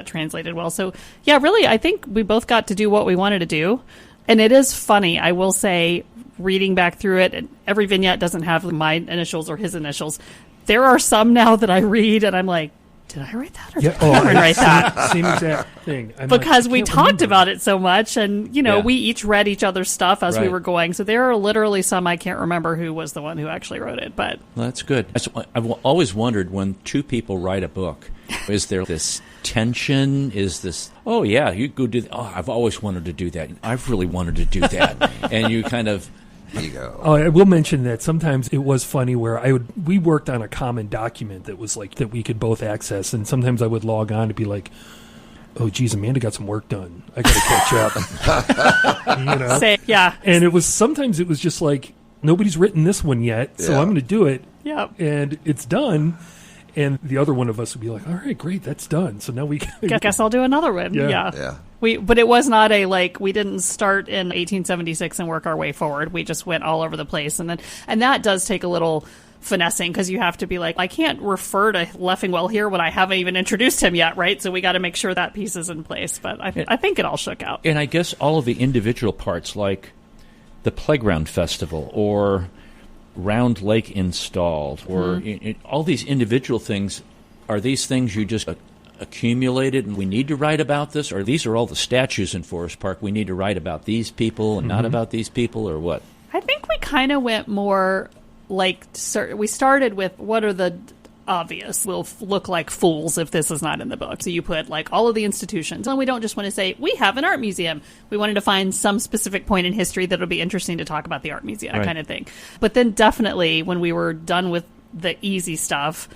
translated well. So yeah, really, I think we both got to do what we wanted to do. And it is funny, I will say, reading back through it, and every vignette doesn't have my initials or his initials. There are some now that I read and I'm like, did I write that or did Cameron write that? Same exact thing. I'm Because like, I we can't talked remember. about it so much, and Yeah. we each read each other's stuff as we Right. were going. So there are literally some I can't remember who was the one who actually wrote it. But Well, that's good. I've always wondered when two people write a book, is there this tension? Is this, oh, yeah, you go do that. Oh, I've always wanted to do that. I've really wanted to do that. And you kind of, There you go. Oh, I will mention that sometimes it was funny where we worked on a common document that was like that we could both access, and sometimes I would log on to be like, "Oh, geez, Amanda got some work done. I got to catch up." say, yeah. And sometimes it was just like nobody's written this one yet, so Yeah. I'm going to do it, Yeah. and it's done. And the other one of us would be like, "All right, great, that's done." So now we Guess I'll do another one. Yeah. Yeah. But it was not we didn't start in 1876 and work our way forward. We just went all over the place. And that does take a little finessing because you have to be like, I can't refer to Leffingwell here when I haven't even introduced him yet, right? So we got to make sure that piece is in place. But I think it all shook out. and I guess all of the individual parts, like the Playground Festival or Round Lake Installed, or all these individual things, are these things you just accumulated and we need to write about this, or these are all the statues in Forest Park, we need to write about these people and not about these people, or what? I think we kind of went more like we started with what are the obvious will look like fools if this is not in the book. So you put like all of the institutions, and we don't just want to say we have an art museum. We wanted to find some specific point in history that would be interesting to talk about the art museum, Right. kind of thing. But then definitely when we were done with the easy stuff,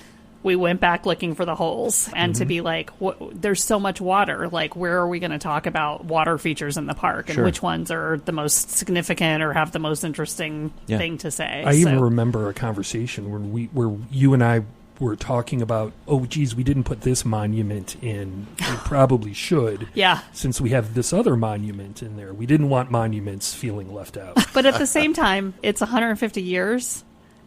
we went back looking for the holes and to be like, there's so much water. Like, where are we going to talk about water features in the park and Sure. which ones are the most significant or have the most interesting Yeah. thing to say? I even So- remember a conversation where you and I were talking about, oh, geez, we didn't put this monument in. We probably should. Yeah. Since we have this other monument in there. We didn't want monuments feeling left out. But at the same time, it's 150 years.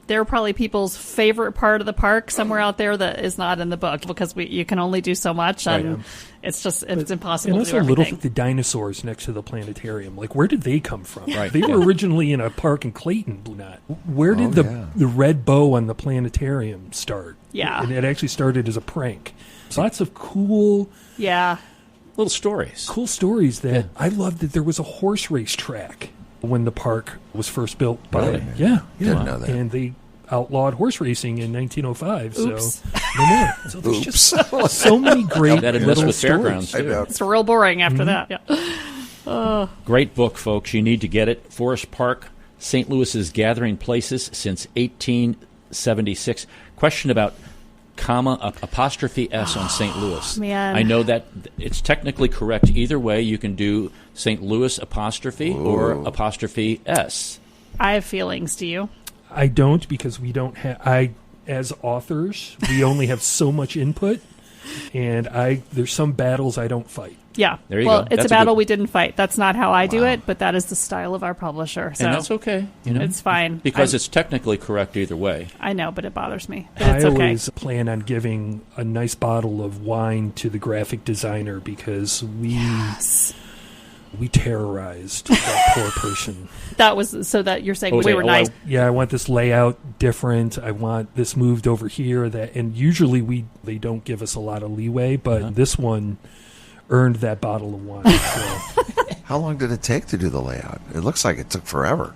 They're probably people's favorite part of the park somewhere out there that is not in the book because you can only do so much, and it's impossible And to do also everything. the dinosaurs next to the planetarium. Like, where did they come from? Right. They were originally in a park in Clayton, not. Where did the red bow on the planetarium start? Yeah. And it actually started as a prank. So lots of cool Yeah. Little stories. stories that I loved that there was a horse race track when the park was first built. Really? Yeah. Didn't know that. And they outlawed horse racing in 1905. Oops. So no more. So there's just so many great That had messed little with stories. fairgrounds, I too. know. It's real boring after that. Yeah. Great book, folks. You need to get it. Forest Park, St. Louis's gathering places since 1876. Question about comma apostrophe S on St. Louis. Man. I know that it's technically correct either way. You can do St. Louis apostrophe or apostrophe S. I have feelings. Do you? I don't, because we don't have. As authors, we only have so much input, and there's some battles I don't fight. Yeah. There you well, go. it's That's a a battle good- we didn't fight. That's not how I do it, but that is the style of our publisher. So And that's okay. You know? it's fine. Because it's technically correct either way. I know, but it bothers me. But I it's okay. always plan on giving a nice bottle of wine to the graphic designer because We terrorized that poor person. That was so that you're saying we were nice. I want this layout different. I want this moved over here. That, and usually they don't give us a lot of leeway, but this one earned that bottle of wine. So. How long did it take to do the layout? It looks like it took forever.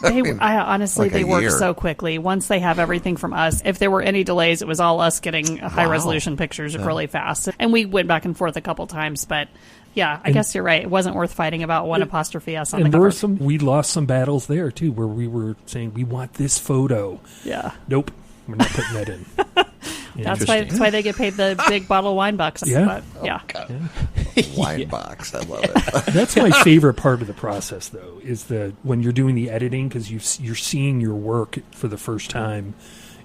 Honestly, like they work year. so quickly. Once they have everything from us, if there were any delays, it was all us getting high-resolution pictures really fast. And we went back and forth a couple times, but yeah, I guess you're right. It wasn't worth fighting about one apostrophe S on the cover. We lost some battles there, too, where we were saying, we want this photo. Yeah. Nope, we're not putting that in. That's why they get paid the big bottle of wine bucks. Yeah. But, yeah. Wine box. I love it. That's my favorite part of the process, though, is when you're doing the editing, because you're seeing your work for the first time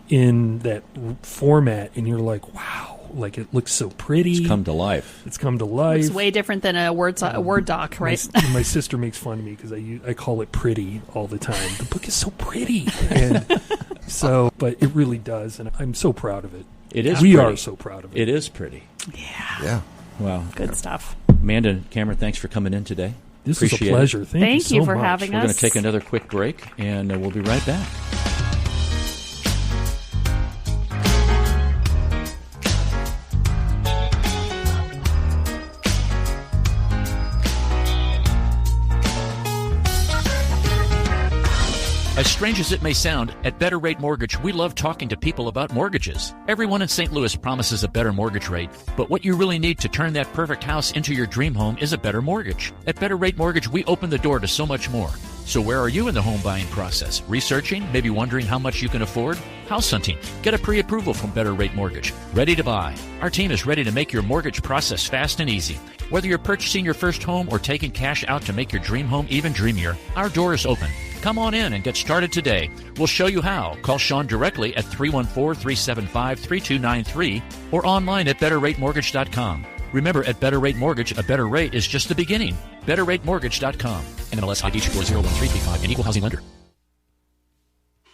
in that format, and you're like, wow, like it looks so pretty. It's come to life. It's way different than a Word doc, right? My sister makes fun of me because I call it pretty all the time. The book is so pretty. And but it really does, and I'm so proud of it. It is. We pretty. are so proud of it. It is pretty. Yeah. Wow. Good stuff. Amanda and Cameron, thanks for coming in today. This was a pleasure. Thank you so for much. having We're us. going to take another quick break, and we'll be right back. As strange as it may sound, at Better Rate Mortgage, we love talking to people about mortgages. Everyone in St. Louis promises a better mortgage rate, but what you really need to turn that perfect house into your dream home is a better mortgage. At Better Rate Mortgage, we open the door to so much more. So where are you in the home buying process? Researching? Maybe wondering how much you can afford? House hunting? Get a pre-approval from Better Rate Mortgage. Ready to buy. Our team is ready to make your mortgage process fast and easy. Whether you're purchasing your first home or taking cash out to make your dream home even dreamier, our door is open. Come on in and get started today. We'll show you how. Call Sean directly at 314-375-3293 or online at betterratemortgage.com. Remember, at Better Rate Mortgage, a better rate is just the beginning. betterratemortgage.com. NMLS ID 01335, an equal housing lender.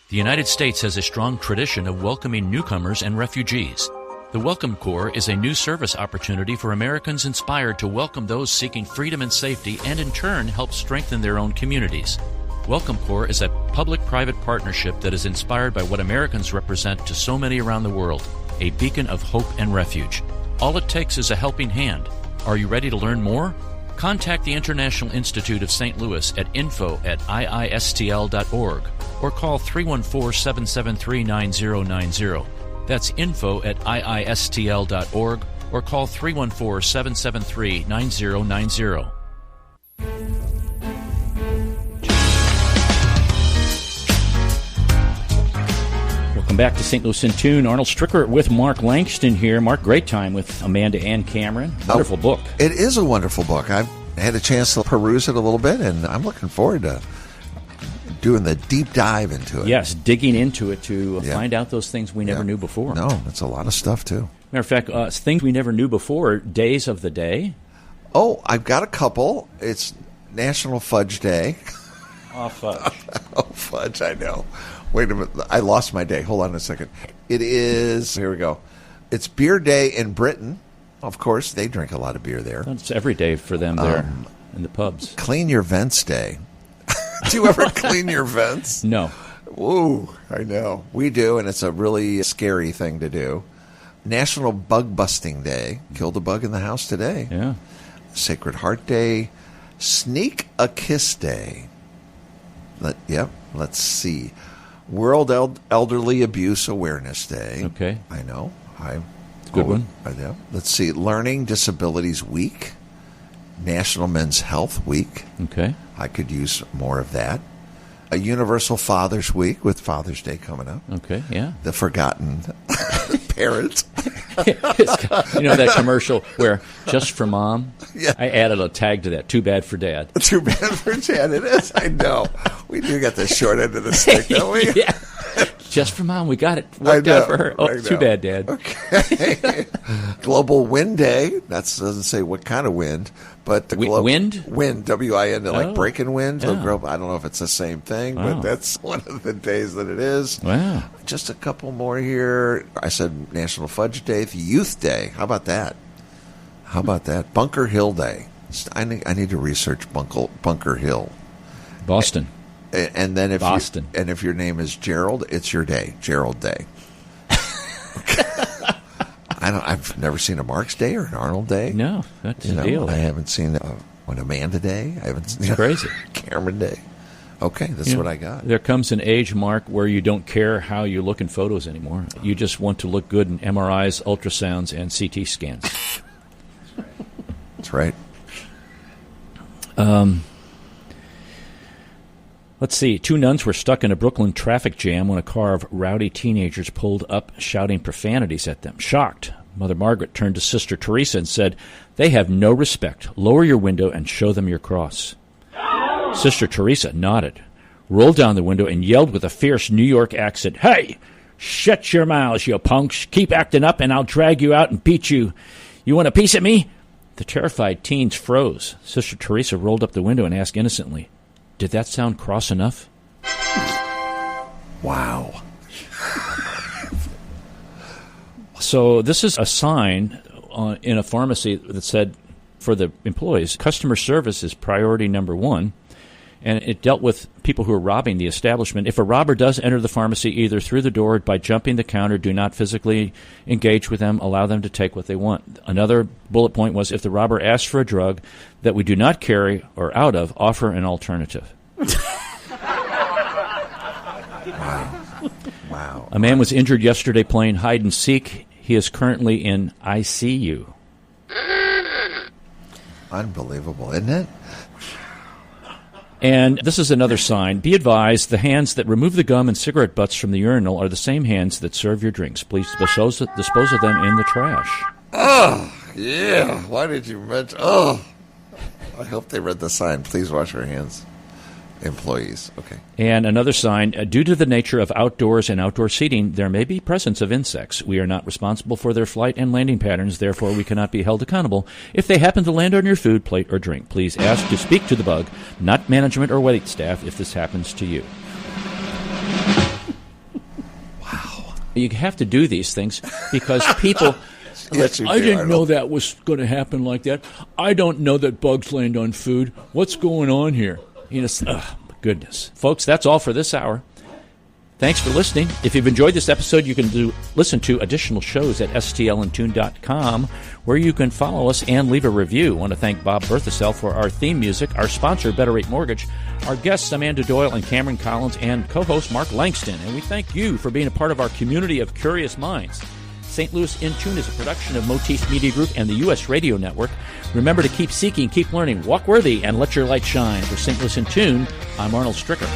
The United States has a strong tradition of welcoming newcomers and refugees. The Welcome Corps is a new service opportunity for Americans inspired to welcome those seeking freedom and safety and in turn help strengthen their own communities. Welcome Corps is a public-private partnership that is inspired by what Americans represent to so many around the world, a beacon of hope and refuge. All it takes is a helping hand. Are you ready to learn more? Contact the International Institute of St. Louis at info@iistl.org or call 314-773-9090. That's info@iistl.org or call 314-773-9090. Welcome back to St. Louis in Tune. Arnold Stricker with Mark Langston here. Mark, great time with Amanda and Cameron. Wonderful book. It is a wonderful book. I've had a chance to peruse it a little bit, and I'm looking forward to doing the deep dive into it. Yes, digging into it to find out those things we never knew before. No, it's a lot of stuff, too. Matter of fact, things we never knew before, days of the day. Oh, I've got a couple. It's National Fudge Day. Oh, fudge. Oh, fudge, I know. Wait a minute. I lost my day. Hold on a second. It is, here we go. It's Beer Day in Britain. Of course, they drink a lot of beer there. It's every day for them there in the pubs. Clean Your Vents Day. Do you ever clean your vents? No. Ooh, I know. We do, and it's a really scary thing to do. National Bug Busting Day. Killed a bug in the house today. Yeah. Sacred Heart Day. Sneak a Kiss Day. Let's see. World Elderly Abuse Awareness Day. Okay. I know. It's a good one. Yeah. Let's see. Learning Disabilities Week. National Men's Health Week. Okay. I could use more of that. A Universal Father's Week with Father's Day coming up. Okay, yeah. The Forgotten Parent. You know that commercial where just for mom? Yeah. I added a tag to that. Too bad for dad. Too bad for Dad. It is. I know. We do get the short end of the stick, don't we? Yeah. Just for mom. We got it worked out for her. Oh, too bad, Dad. Okay. Global Wind Day. That doesn't say what kind of wind, but the wind? Wind, W-I-N, like breaking wind. Yeah. I don't know if it's the same thing, Wow. but that's one of the days that it is. Wow. Just a couple more here. I said National Fudge Day, Youth Day. How about that? Bunker Hill Day. I need to research Bunker Hill. Boston. And then Boston. If your name is Gerald, it's your day, Gerald Day. I've never seen a Mark's Day or an Arnold Day. No, that's the deal. I haven't seen an Amanda Day. I haven't seen crazy. Cameron Day. Okay, that's what I got. There comes an age, Mark, where you don't care how you look in photos anymore. You just want to look good in MRIs, ultrasounds, and CT scans. That's right. Let's see. 2 nuns were stuck in a Brooklyn traffic jam when a car of rowdy teenagers pulled up shouting profanities at them. Shocked, Mother Margaret turned to Sister Teresa and said, "They have no respect. Lower your window and show them your cross." Sister Teresa nodded, rolled down the window, and yelled with a fierce New York accent, "Hey, shut your mouths, you punks. Keep acting up and I'll drag you out and beat you. You want a piece of me?" The terrified teens froze. Sister Teresa rolled up the window and asked innocently, "Did that sound cross enough?" Wow. So this is a sign in a pharmacy that said, for the employees, customer service is priority number 1. And it dealt with people who are robbing the establishment. If a robber does enter the pharmacy either through the door or by jumping the counter, do not physically engage with them. Allow them to take what they want. Another bullet point was, if the robber asks for a drug that we do not carry or out of, offer an alternative. Wow. A man was injured yesterday playing hide and seek. He is currently in ICU. Unbelievable, isn't it? And this is another sign. Be advised, the hands that remove the gum and cigarette butts from the urinal are the same hands that serve your drinks. Please dispose of them in the trash. Oh, yeah. Why did you mention... Oh. I hope they read the sign. Please wash your hands. Employees. Okay. And another sign, due to the nature of outdoors and outdoor seating, there may be presence of insects. We are not responsible for their flight and landing patterns, therefore we cannot be held accountable if they happen to land on your food, plate, or drink. Please ask to speak to the bug, not management or wait staff, if this happens to you. Wow. You have to do these things because people... Yes, I didn't know that was going to happen like that. I don't know that bugs land on food. What's going on here? Goodness. Folks, that's all for this hour. Thanks for listening. If you've enjoyed this episode, you can listen to additional shows at stlandtune.com, where you can follow us and leave a review. I want to thank Bob Berthasell for our theme music, our sponsor, Better Rate Mortgage, our guests, Amanda Doyle and Cameron Collins, and co-host Mark Langston. And we thank you for being a part of our community of curious minds. St. Louis In Tune is a production of Motif Media Group and the U.S. Radio Network. Remember to keep seeking, keep learning, walk worthy, and let your light shine. For St. Louis In Tune, I'm Arnold Stricker.